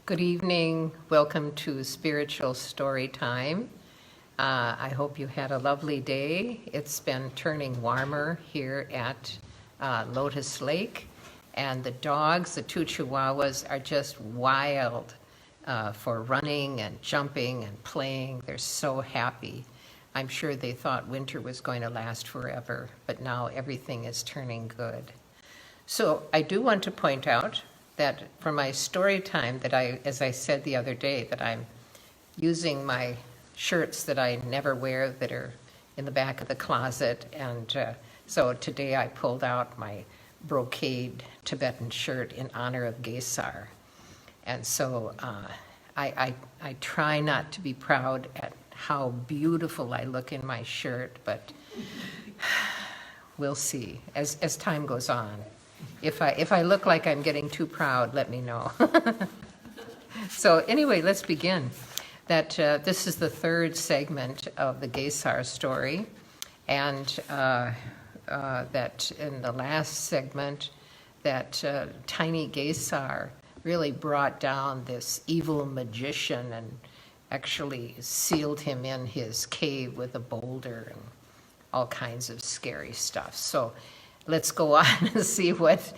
Good evening. Welcome to Spiritual Story Time. I hope you had a lovely day. It's been turning warmer here at Lotus Lake, and the dogs, the two Chihuahuas, are just wild for running and jumping and playing. They're so happy. I'm sure they thought winter was going to last forever, but now everything is turning good. So I do want to point out that for my story time that as I said the other day, that I'm using my shirts that I never wear that are in the back of the closet. And so today I pulled out my brocade Tibetan shirt in honor of Gesar. And so I try not to be proud at how beautiful I look in my shirt, but we'll see as time goes on. If I look like I'm getting too proud, let me know. So anyway, let's begin. This is the third segment of the Gesar story, and that in the last segment, that tiny Gesar really brought down this evil magician and actually sealed him in his cave with a boulder and all kinds of scary stuff. So let's go on and see what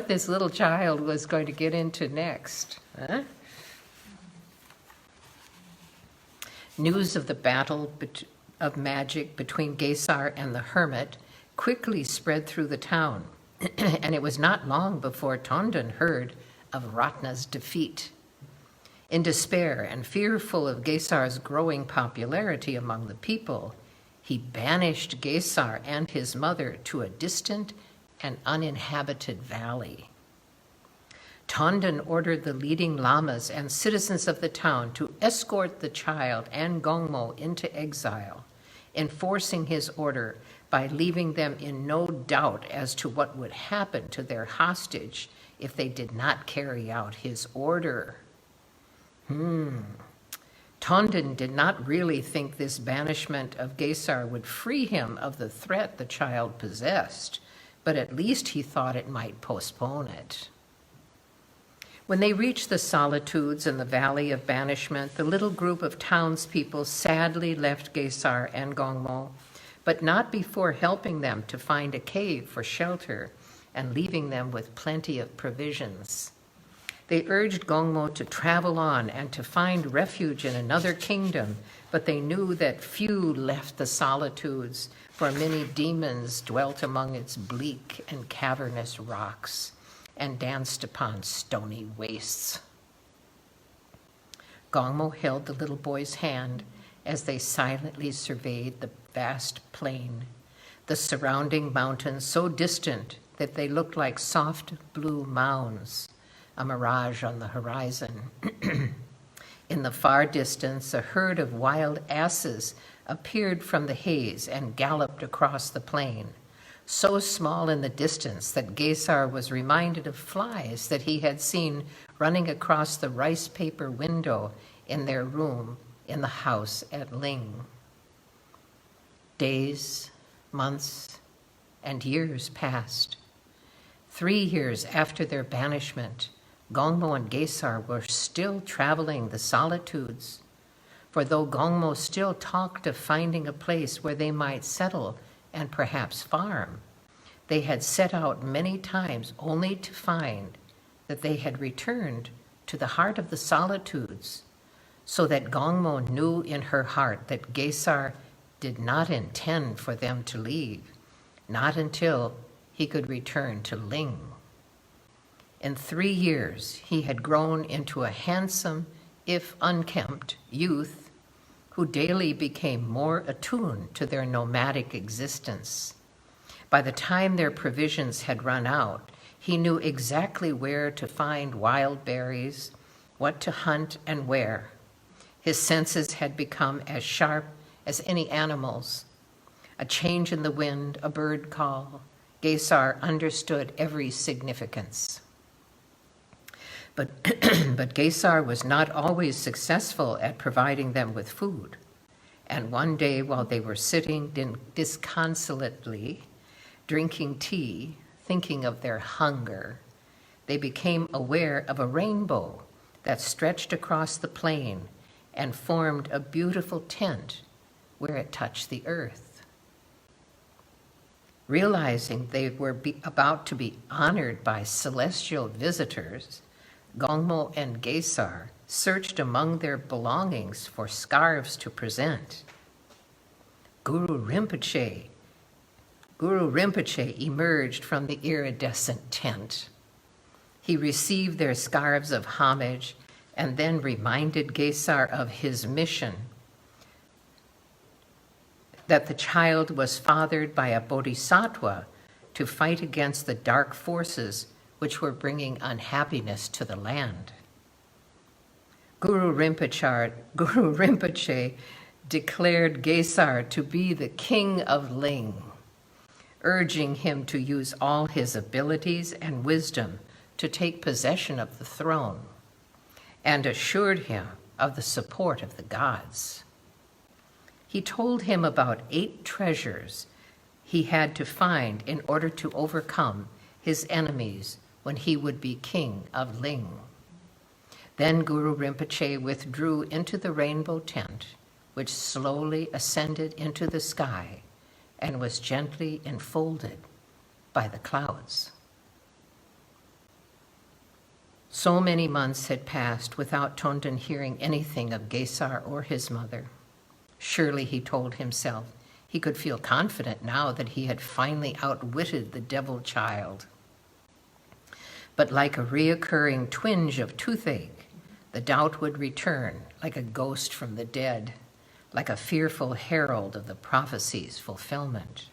this little child was going to get into next. Huh? News of the battle of magic between Gesar and the hermit quickly spread through the town, and it was not long before Tondon heard of Ratna's defeat. In despair and fearful of Gesar's growing popularity among the people, he banished Gesar and his mother to a distant and uninhabited valley. Tondon ordered the leading lamas and citizens of the town to escort the child and Gongmo into exile, enforcing his order by leaving them in no doubt as to what would happen to their hostage if they did not carry out his order. Tondon did not really think this banishment of Gesar would free him of the threat the child possessed, but at least he thought it might postpone it. When they reached the solitudes in the valley of banishment, the little group of townspeople sadly left Gesar and Gongmo, but not before helping them to find a cave for shelter and leaving them with plenty of provisions. They urged Gongmo to travel on and to find refuge in another kingdom, but they knew that few left the solitudes, for many demons dwelt among its bleak and cavernous rocks and danced upon stony wastes. Gongmo held the little boy's hand as they silently surveyed the vast plain, the surrounding mountains so distant that they looked like soft blue mounds, a mirage on the horizon. In the far distance, a herd of wild asses appeared from the haze and galloped across the plain, so small in the distance that Gesar was reminded of flies that he had seen running across the rice paper window in their room in the house at Ling. Days, months, and years passed. 3 years after their banishment, Gongmo and Gesar were still traveling the solitudes, for though Gongmo still talked of finding a place where they might settle and perhaps farm, they had set out many times only to find that they had returned to the heart of the solitudes, so that Gongmo knew in her heart that Gesar did not intend for them to leave, not until he could return to Ling. In 3 years, he had grown into a handsome, if unkempt, youth who daily became more attuned to their nomadic existence. By the time their provisions had run out, he knew exactly where to find wild berries, what to hunt and where. His senses had become as sharp as any animal's. A change in the wind, a bird call, Gesar understood every significance. But Gesar was not always successful at providing them with food. And one day, while they were sitting disconsolately, drinking tea, thinking of their hunger, they became aware of a rainbow that stretched across the plain and formed a beautiful tent where it touched the earth. Realizing they were about to be honored by celestial visitors, Gongmo and Gesar searched among their belongings for scarves to present. Guru Rinpoche emerged from the iridescent tent. He received their scarves of homage and then reminded Gesar of his mission, that the child was fathered by a bodhisattva to fight against the dark forces which were bringing unhappiness to the land. Guru Rinpoche declared Gesar to be the king of Ling, urging him to use all his abilities and wisdom to take possession of the throne, and assured him of the support of the gods. He told him about 8 treasures he had to find in order to overcome his enemies when he would be king of Ling. Then Guru Rinpoche withdrew into the rainbow tent, which slowly ascended into the sky and was gently enfolded by the clouds. So many months had passed without Tondon hearing anything of Gesar or his mother. Surely, he told himself, he could feel confident now that he had finally outwitted the devil child. But like a reoccurring twinge of toothache, the doubt would return like a ghost from the dead, like a fearful herald of the prophecy's fulfillment.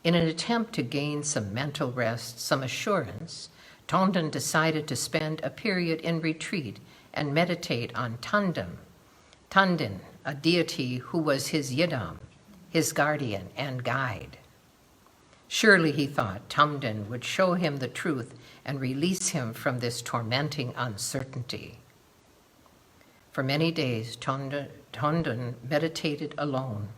In an attempt to gain some mental rest, some assurance, Tondon decided to spend a period in retreat and meditate on Tandin, a deity who was his yidam, his guardian and guide. Surely, he thought, Tandin would show him the truth and release him from this tormenting uncertainty. For many days, Tondon meditated alone.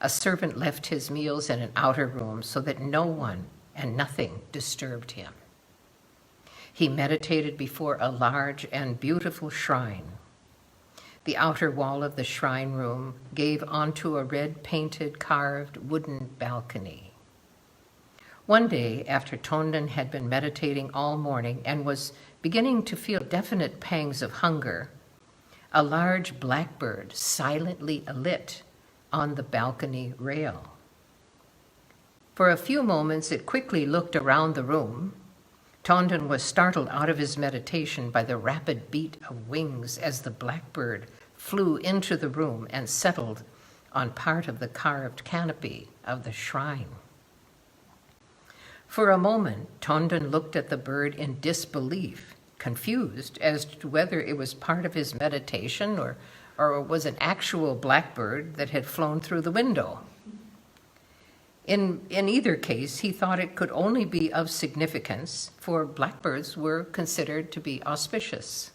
A servant left his meals in an outer room so that no one and nothing disturbed him. He meditated before a large and beautiful shrine. The outer wall of the shrine room gave onto a red-painted, carved wooden balcony. One day, after Tondon had been meditating all morning and was beginning to feel definite pangs of hunger, a large blackbird silently alit on the balcony rail. For a few moments, it quickly looked around the room. Tondon was startled out of his meditation by the rapid beat of wings as the blackbird flew into the room and settled on part of the carved canopy of the shrine. For a moment, Tondon looked at the bird in disbelief, confused as to whether it was part of his meditation or was an actual blackbird that had flown through the window. In either case, he thought it could only be of significance, for blackbirds were considered to be auspicious.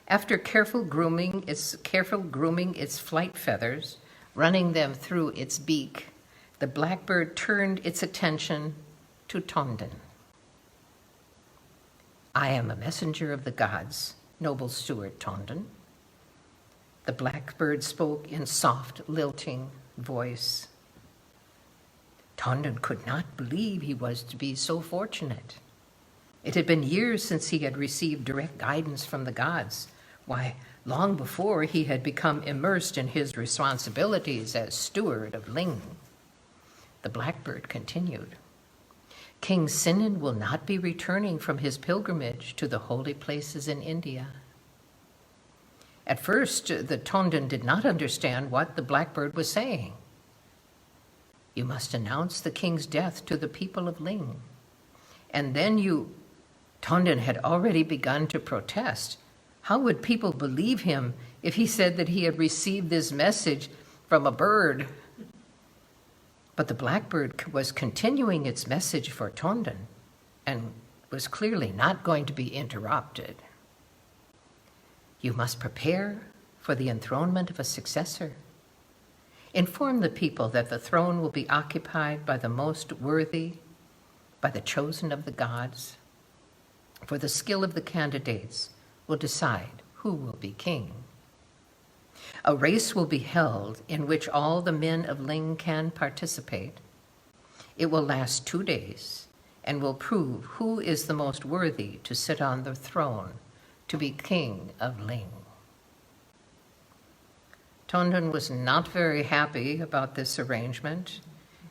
After careful grooming its flight feathers, running them through its beak, the blackbird turned its attention to Tondon. "I am a messenger of the gods, noble steward Tondon." The blackbird spoke in soft, lilting voice. Tondon could not believe he was to be so fortunate. It had been years since he had received direct guidance from the gods. Why, long before he had become immersed in his responsibilities as steward of Ling. The blackbird continued. "King Sinin will not be returning from his pilgrimage to the holy places in India." At first, the Tondon did not understand what the blackbird was saying. "You must announce the king's death to the people of Ling. And then Tondon had already begun to protest. How would people believe him if he said that he had received this message from a bird? But the blackbird was continuing its message for Tondon and was clearly not going to be interrupted. "You must prepare for the enthronement of a successor. Inform the people that the throne will be occupied by the most worthy, by the chosen of the gods. for the skill of the candidates will decide who will be king. A race will be held in which all the men of Ling can participate. It will last 2 days and will prove who is the most worthy to sit on the throne to be king of Ling. Tondon was not very happy about this arrangement,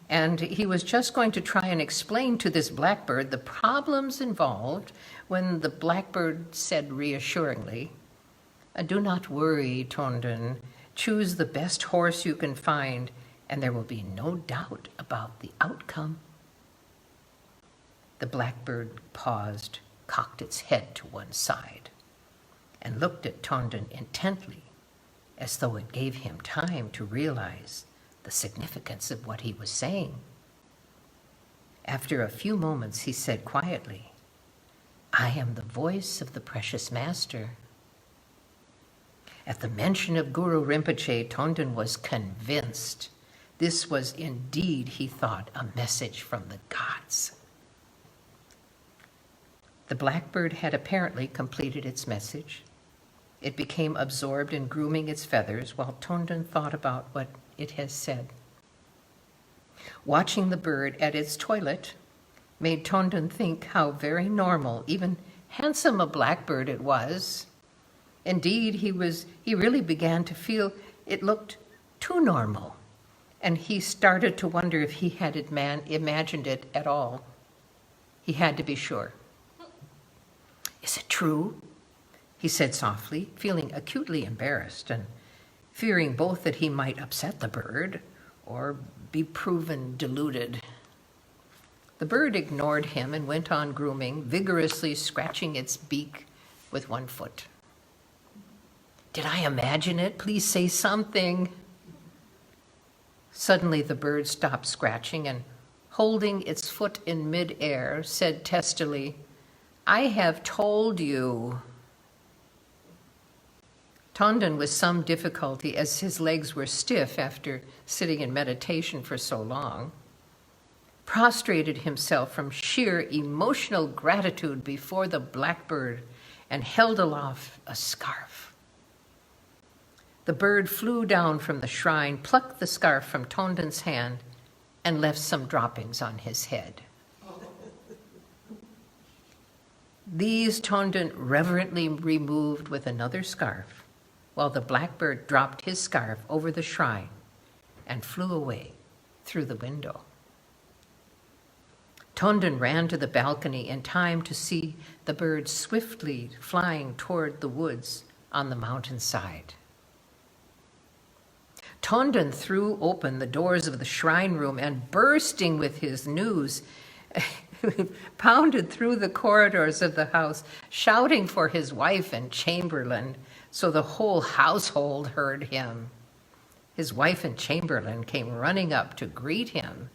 and he was just going to try and explain to this blackbird the problems involved when the blackbird said reassuringly, "Do not worry, Tondon. Choose the best horse you can find, and there will be no doubt about the outcome." The blackbird paused, cocked its head to one side, and looked at Tondon intently, as though it gave him time to realize the significance of what he was saying. After a few moments, he said quietly, "I am the voice of the precious master." At the mention of Guru Rinpoche, Tondon was convinced this was indeed, he thought, a message from the gods. The blackbird had apparently completed its message. It became absorbed in grooming its feathers while Tondon thought about what it has said. Watching the bird at its toilet made Tondon think how very normal, even handsome a blackbird it was. Indeed, he really began to feel it looked too normal, and he started to wonder if he had imagined it at all. He had to be sure. "Is it true?" he said softly, feeling acutely embarrassed and fearing both that he might upset the bird or be proven deluded. The bird ignored him and went on grooming, vigorously scratching its beak with one foot. "Did I imagine it? Please say something." Suddenly the bird stopped scratching and, holding its foot in midair, said testily, "I have told you." Tondon, with some difficulty, as his legs were stiff after sitting in meditation for so long, prostrated himself from sheer emotional gratitude before the blackbird and held aloft a scarf. The bird flew down from the shrine, plucked the scarf from Tondon's hand, and left some droppings on his head. These Tondon reverently removed with another scarf, while the blackbird dropped his scarf over the shrine and flew away through the window. Tondon ran to the balcony in time to see the bird swiftly flying toward the woods on the mountainside. Tondon threw open the doors of the shrine room and, bursting with his news, pounded through the corridors of the house, shouting for his wife and chamberlain, so the whole household heard him. His wife and chamberlain came running up to greet him,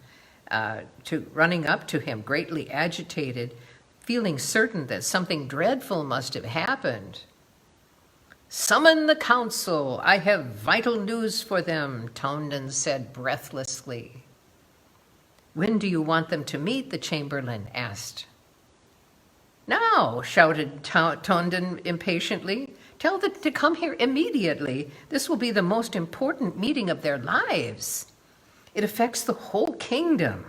greatly agitated, feeling certain that something dreadful must have happened. "Summon the council. I have vital news for them," Tondon said breathlessly. "When do you want them to meet?" the chamberlain asked. "Now," shouted Tondon impatiently. "Tell them to come here immediately. This will be the most important meeting of their lives. It affects the whole kingdom."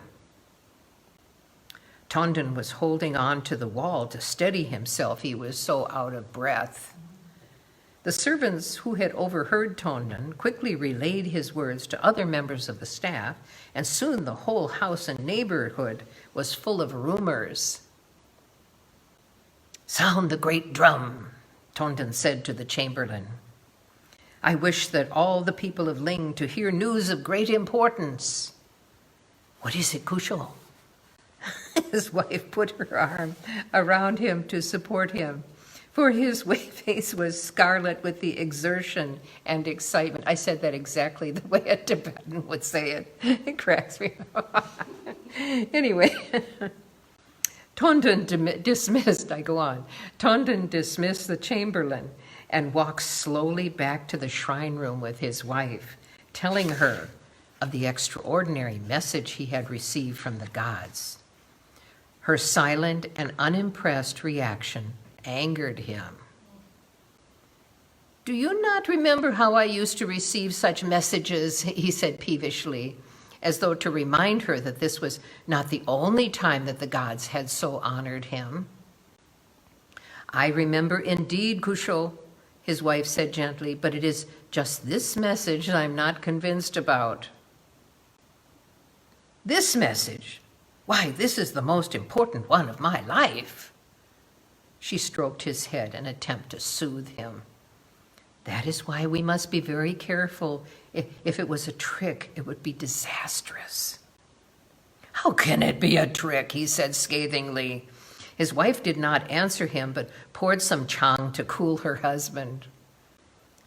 Tondon was holding on to the wall to steady himself. He was so out of breath. The servants who had overheard Tondon quickly relayed his words to other members of the staff, and soon the whole house and neighborhood was full of rumors. "Sound the great drum," Tondon said to the chamberlain. "I wish that all the people of Ling to hear news of great importance." "What is it, Kusho?" His wife put her arm around him to support him, for his face was scarlet with the exertion and excitement. I said that exactly the way a Tibetan would say it. It cracks me up. Anyway, Tondon dismissed the chamberlain and walked slowly back to the shrine room with his wife, telling her of the extraordinary message he had received from the gods. Her silent and unimpressed reaction angered him. "Do you not remember how I used to receive such messages?" he said peevishly, as though to remind her that this was not the only time that the gods had so honored him. "I remember indeed, Kusho," his wife said gently, "but it is just this message I'm not convinced about." "This message? Why, this is the most important one of my life." She stroked his head in an attempt to soothe him. "That is why we must be very careful. If it was a trick, it would be disastrous." "How can it be a trick?" he said scathingly. His wife did not answer him, but poured some chang to cool her husband.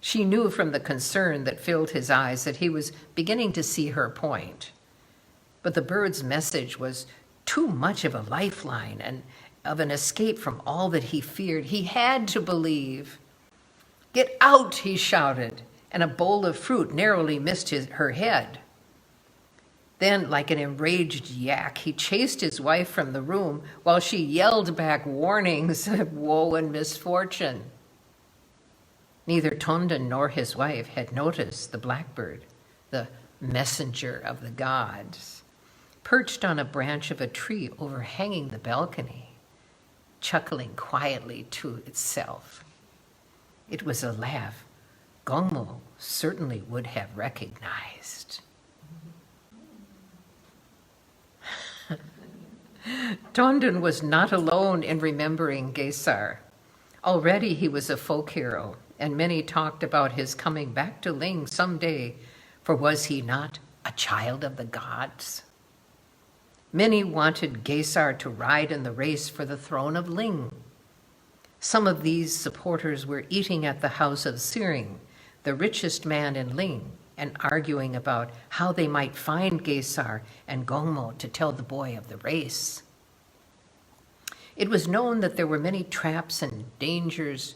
She knew from the concern that filled his eyes that he was beginning to see her point. But the bird's message was too much of a lifeline and of an escape from all that he feared. He had to believe. "Get out," he shouted, and a bowl of fruit narrowly missed her head. Then, like an enraged yak, he chased his wife from the room while she yelled back warnings of woe and misfortune. Neither Tondan nor his wife had noticed the blackbird, the messenger of the gods, perched on a branch of a tree overhanging the balcony, chuckling quietly to itself. It was a laugh Gongmo certainly would have recognized. Tondan was not alone in remembering Gesar. Already he was a folk hero, and many talked about his coming back to Ling someday, for was he not a child of the gods? Many wanted Gesar to ride in the race for the throne of Ling. Some of these supporters were eating at the house of Siring, the richest man in Ling, and arguing about how they might find Gesar and Gongmo to tell the boy of the race. It was known that there were many traps and dangers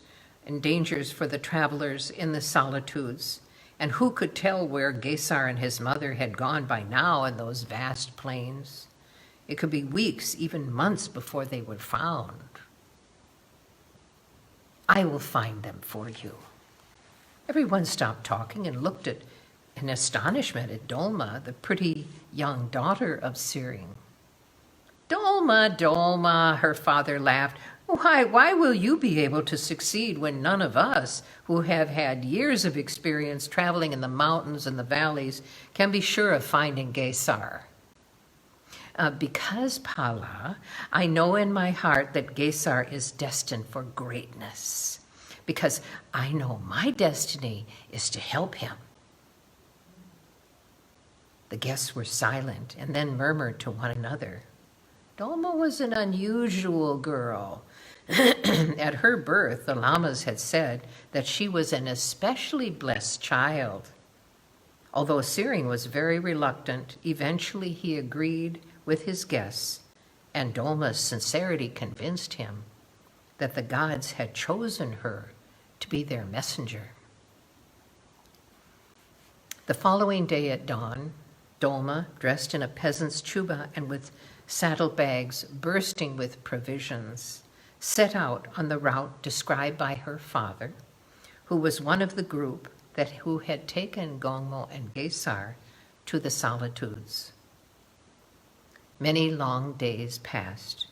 for the travelers in the solitudes, and who could tell where Gesar and his mother had gone by now in those vast plains? It could be weeks, even months before they were found. "I will find them for you." Everyone stopped talking and looked in astonishment at Dolma, the pretty young daughter of Siring. "Dolma, Dolma," her father laughed. Why will you be able to succeed when none of us, who have had years of experience traveling in the mountains and the valleys, can be sure of finding Gesar?" "Because, Pala, I know in my heart that Gesar is destined for greatness. Because I know my destiny is to help him." The guests were silent and then murmured to one another. Dolma was an unusual girl. At her birth, the lamas had said that she was an especially blessed child. Although Siring was very reluctant, eventually he agreed with his guests, and Dolma's sincerity convinced him that the gods had chosen her to be their messenger. The following day at dawn, Dolma, dressed in a peasant's chuba and with saddlebags bursting with provisions, set out on the route described by her father, who was one of the group who had taken Gongmo and Gesar to the solitudes. Many long days passed.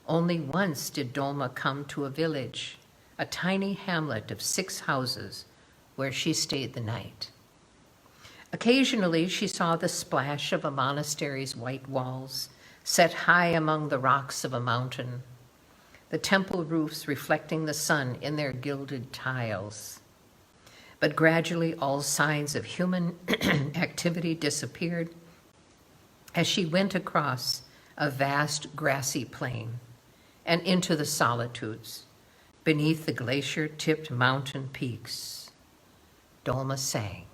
Only once did Dolma come to a village, a tiny hamlet of 6 houses, where she stayed the night. Occasionally she saw the splash of a monastery's white walls, set high among the rocks of a mountain, the temple roofs reflecting the sun in their gilded tiles. But gradually all signs of human activity disappeared as she went across a vast grassy plain and into the solitudes beneath the glacier-tipped mountain peaks. Dolma sang,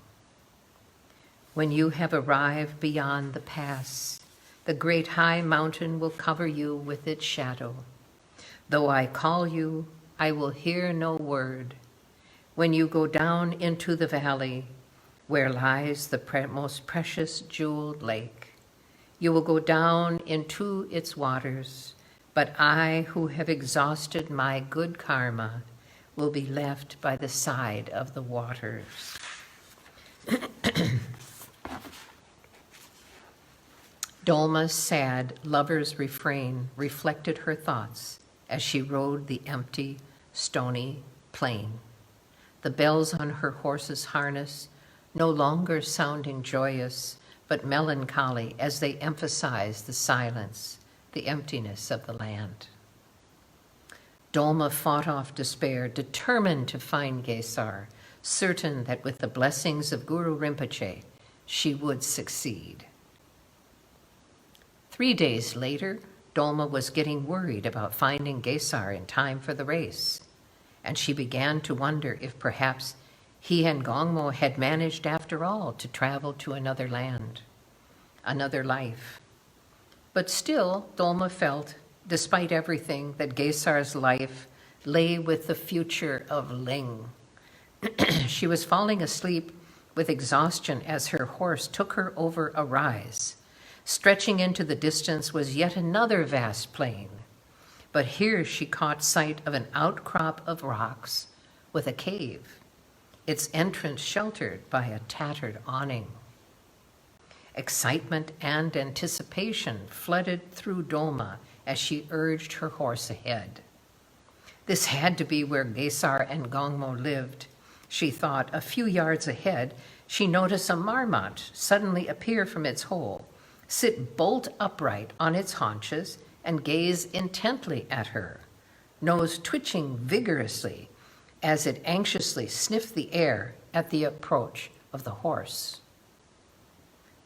"When you have arrived beyond the pass, the great high mountain will cover you with its shadow. Though I call you, I will hear no word. When you go down into the valley, where lies the most precious jeweled lake, you will go down into its waters, but I, who have exhausted my good karma, will be left by the side of the waters. Dolma's sad lover's refrain reflected her thoughts as she rode the empty, stony plain. The bells on her horse's harness no longer sounding joyous, but melancholy as they emphasized the silence, the emptiness of the land. Dolma fought off despair, determined to find Gesar, certain that with the blessings of Guru Rinpoche, she would succeed. 3 days later, Dolma was getting worried about finding Gesar in time for the race, and she began to wonder if perhaps he and Gongmo had managed after all to travel to another land, another life. But still, Dolma felt, despite everything, that Gesar's life lay with the future of Ling. She was falling asleep with exhaustion as her horse took her over a rise. Stretching into the distance was yet another vast plain, but here she caught sight of an outcrop of rocks with a cave, its entrance sheltered by a tattered awning. Excitement and anticipation flooded through Dolma as she urged her horse ahead. This had to be where Gesar and Gongmo lived. She thought. A few yards ahead, she noticed a marmot suddenly appear from its hole, sit bolt upright on its haunches, and gaze intently at her, nose twitching vigorously as it anxiously sniffed the air at the approach of the horse.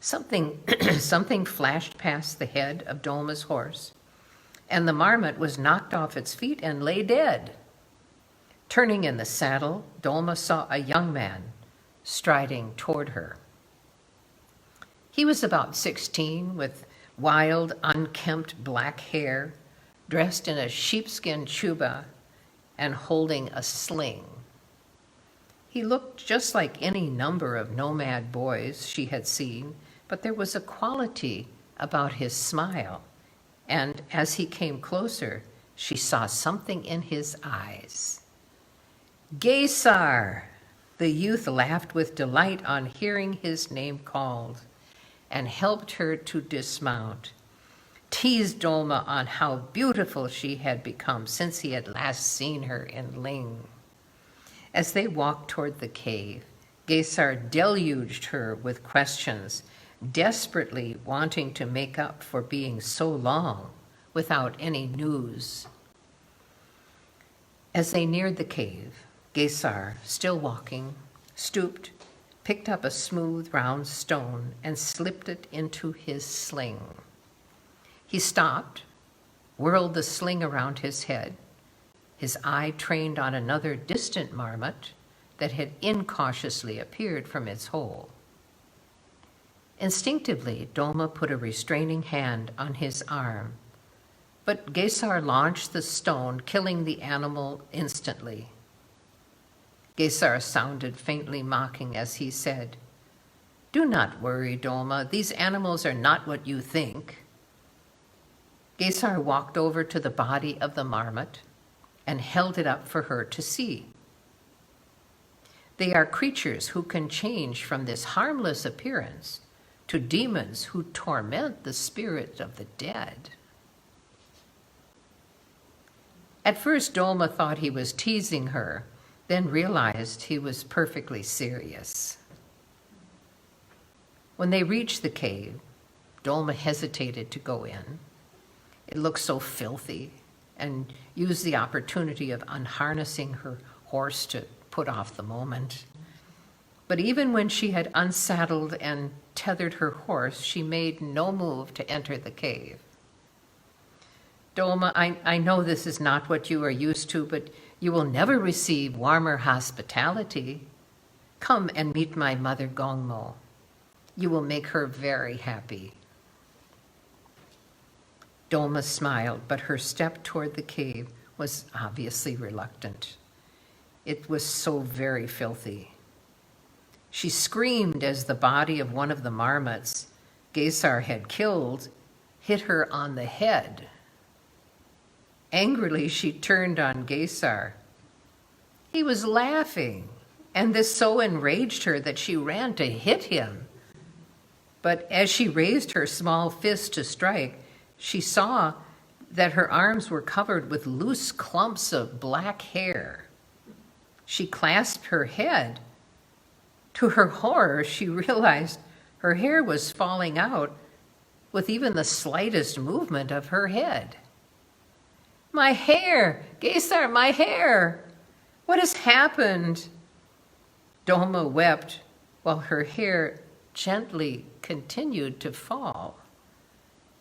Something flashed past the head of Dolma's horse, and the marmot was knocked off its feet and lay dead. Turning in the saddle, Dolma saw a young man striding toward her. He was about 16, with wild, unkempt black hair, dressed in a sheepskin chuba and holding a sling. He looked just like any number of nomad boys she had seen, but there was a quality about his smile, and as he came closer, she saw something in his eyes. Gesar! The youth laughed with delight on hearing his name called and helped her to dismount, teased Dolma on how beautiful she had become since he had last seen her in Ling. As they walked toward the cave, Gesar deluged her with questions, desperately wanting to make up for being so long without any news. As they neared the cave, Gesar, still walking, stooped, picked up a smooth, round stone, and slipped it into his sling. He stopped, whirled the sling around his head, his eye trained on another distant marmot that had incautiously appeared from its hole. Instinctively, Dolma put a restraining hand on his arm, but Gesar launched the stone, killing the animal instantly. Gesar sounded faintly mocking as he said, "Do not worry, Dolma. These animals are not what you think." Gesar walked over to the body of the marmot and held it up for her to see. They are creatures who can change from this harmless appearance to demons who torment the spirit of the dead. At first, Dolma thought he was teasing her, then realized he was perfectly serious. When they reached the cave, Dolma hesitated to go in. It looked so filthy, and used the opportunity of unharnessing her horse to put off the moment. But even when she had unsaddled and tethered her horse, she made no move to enter the cave. "Dolma, I know this is not what you are used to, but you will never receive warmer hospitality. Come and meet my mother Gongmo. You will make her very happy." Dolma smiled, but her step toward the cave was obviously reluctant. It was so very filthy. She screamed as the body of one of the marmots Gesar had killed hit her on the head. Angrily, she turned on Gesar. He was laughing, and this so enraged her that she ran to hit him. But as she raised her small fist to strike, she saw that her arms were covered with loose clumps of black hair. She clasped her head. To her horror, she realized her hair was falling out with even the slightest movement of her head. "My hair! Gesar, my hair! What has happened?" Domo wept while her hair gently continued to fall,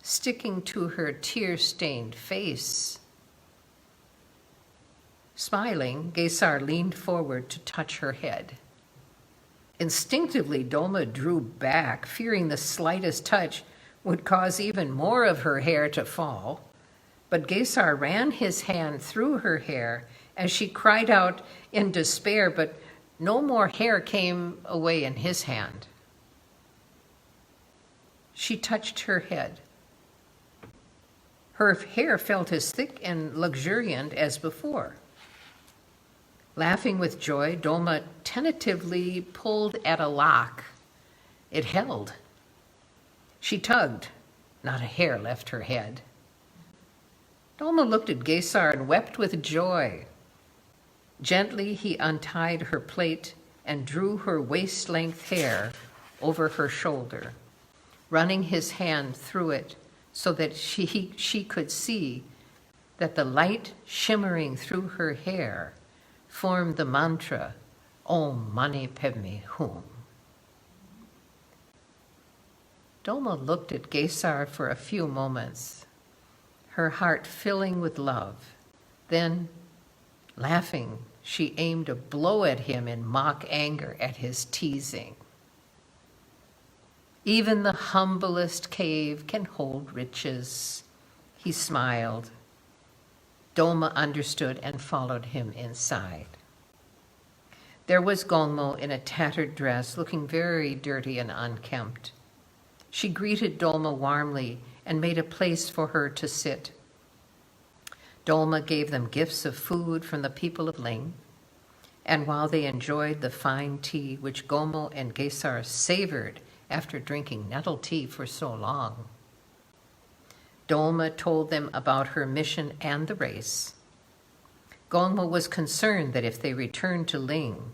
sticking to her tear-stained face. Smiling, Gesar leaned forward to touch her head. Instinctively, Doma drew back, fearing the slightest touch would cause even more of her hair to fall. But Gesar ran his hand through her hair as she cried out in despair, but no more hair came away in his hand. She touched her head. Her hair felt as thick and luxuriant as before. Laughing with joy, Doma tentatively pulled at a lock. It held. She tugged. Not a hair left her head. Doma looked at Gesar and wept with joy. Gently, he untied her plait and drew her waist-length hair over her shoulder, running his hand through it so that she could see that the light shimmering through her hair formed the mantra, Om Mani Padme Hum. Doma looked at Gesar for a few moments, her heart filling with love. Then, laughing, she aimed a blow at him in mock anger at his teasing. "Even the humblest cave can hold riches," he smiled. Doma understood and followed him inside. There was Gongmo in a tattered dress, looking very dirty and unkempt. She greeted Doma warmly and made a place for her to sit. Doma gave them gifts of food from the people of Ling, and while they enjoyed the fine tea which Gongmo and Gesar savored after drinking nettle tea for so long, Doma told them about her mission and the race. Gongmo was concerned that if they returned to Ling,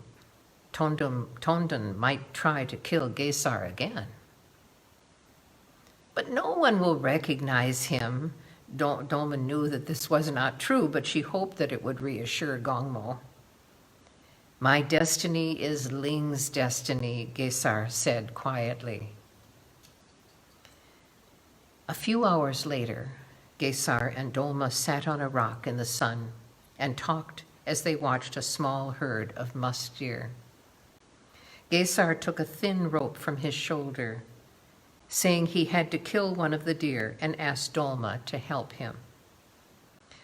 Tondon might try to kill Gesar again. "But no one will recognize him." Doma knew that this was not true, but she hoped that it would reassure Gongmo. "My destiny is Ling's destiny," Gesar said quietly. A few hours later, Gesar and Doma sat on a rock in the sun and talked as they watched a small herd of musk deer. Gesar took a thin rope from his shoulder, saying he had to kill one of the deer, and asked Doma to help him.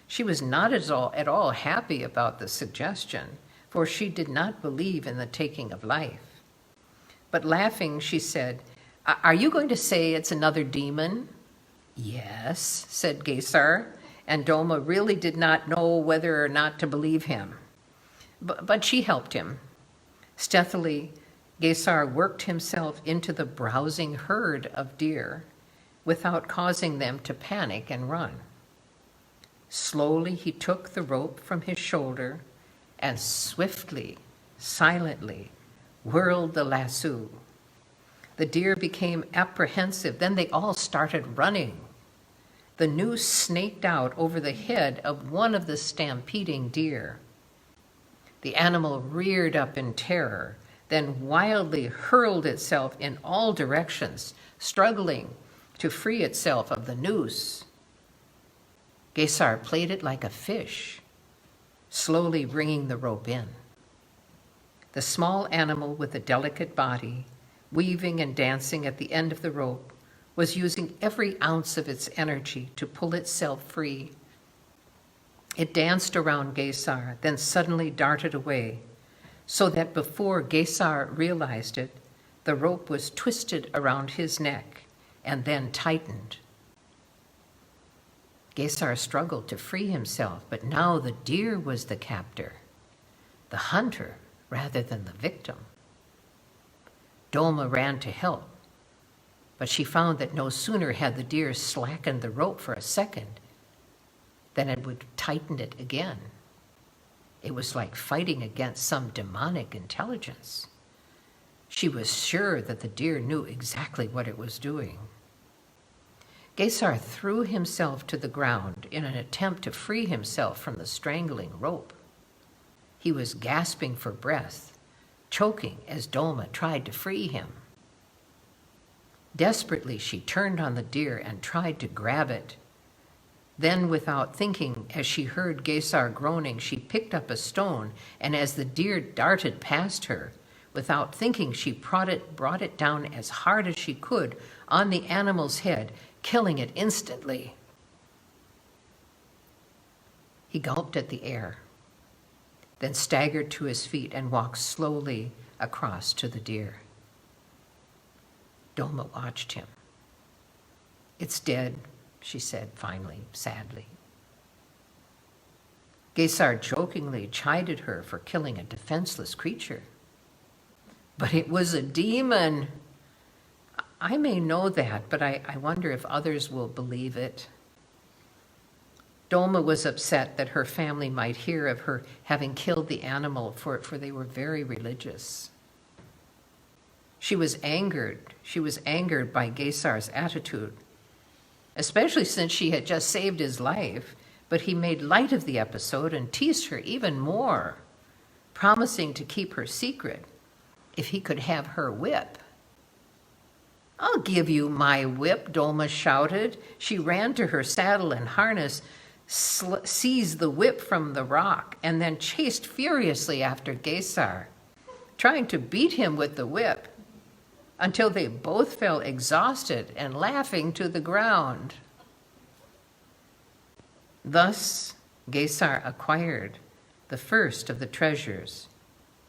She was not at all happy about the suggestion, for she did not believe in the taking of life. But laughing, she said, "Are you going to say it's another demon?" "Yes," said Gesar, and Doma really did not know whether or not to believe him. But she helped him. Stealthily, Gesar worked himself into the browsing herd of deer without causing them to panic and run. Slowly, he took the rope from his shoulder and swiftly, silently whirled the lasso. The deer became apprehensive. Then they all started running. The noose snaked out over the head of one of the stampeding deer. The animal reared up in terror, then wildly hurled itself in all directions, struggling to free itself of the noose. Gesar played it like a fish, slowly bringing the rope in. The small animal with the delicate body, weaving and dancing at the end of the rope, was using every ounce of its energy to pull itself free. It danced around Gesar, then suddenly darted away, so that before Gesar realized it, the rope was twisted around his neck and then tightened. Gesar struggled to free himself, but now the deer was the captor, the hunter rather than the victim. Doma ran to help, but she found that no sooner had the deer slackened the rope for a second than it would tighten it again. It was like fighting against some demonic intelligence. She was sure that the deer knew exactly what it was doing. Gesar threw himself to the ground in an attempt to free himself from the strangling rope. He was gasping for breath, choking as Doma tried to free him. Desperately, she turned on the deer and tried to grab it. Then, without thinking, as she heard Gesar groaning, she picked up a stone, and as the deer darted past her, without thinking, she brought it down as hard as she could on the animal's head, killing it instantly. He gulped at the air, then staggered to his feet and walked slowly across to the deer. Doma watched him. "It's dead," she said finally, sadly. Gesar jokingly chided her for killing a defenseless creature. "But it was a demon." "I may know that, but I wonder if others will believe it." Doma was upset that her family might hear of her having killed the animal, for they were very religious. She was angered. She was angered by Gesar's attitude, especially since she had just saved his life, but he made light of the episode and teased her even more, promising to keep her secret if he could have her whip. "I'll give you my whip," Doma shouted. She ran to her saddle and harness, seized the whip from the rock, and then chased furiously after Gesar, trying to beat him with the whip until they both fell exhausted and laughing to the ground. Thus, Gesar acquired the first of the treasures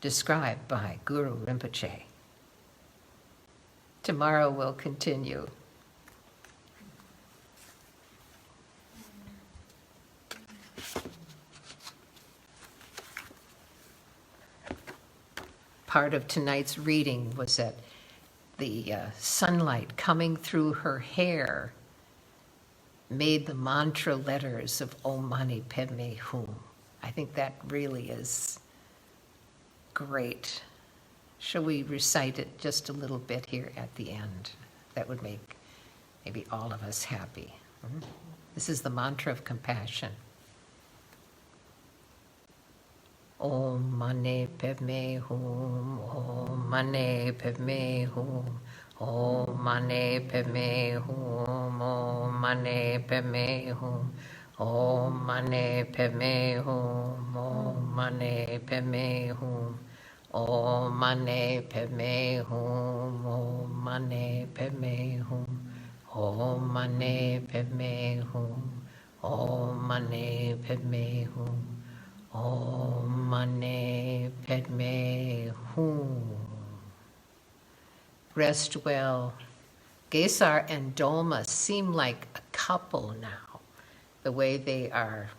described by Guru Rinpoche. Tomorrow we'll continue. Part of tonight's reading was that the sunlight coming through her hair made the mantra letters of Om Mani Padme Hum. I think that really is great. Shall we recite it just a little bit here at the end? That would make maybe all of us happy. This is the mantra of compassion. Om Mani Padme Hum, Om Mani Padme Hum, Om Mani Padme Hum, Om Mani Padme Hum, Om Mani Padme Hum, Om Mani Padme Hum, Om Mani Padme Hum, Om Mani Padme Hum, Om Mani Padme Hum, Om Mani Padme Hum, Om Mani Padme Hum. Rest well. Gesar and Doma seem like a couple now, the way they are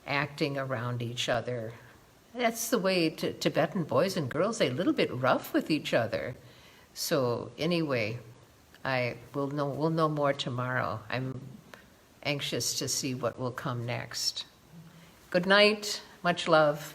acting around each other. That's the way Tibetan boys and girls, they're a little bit rough with each other. So anyway, we'll know more tomorrow. I'm anxious to see what will come next. Good night. Much love.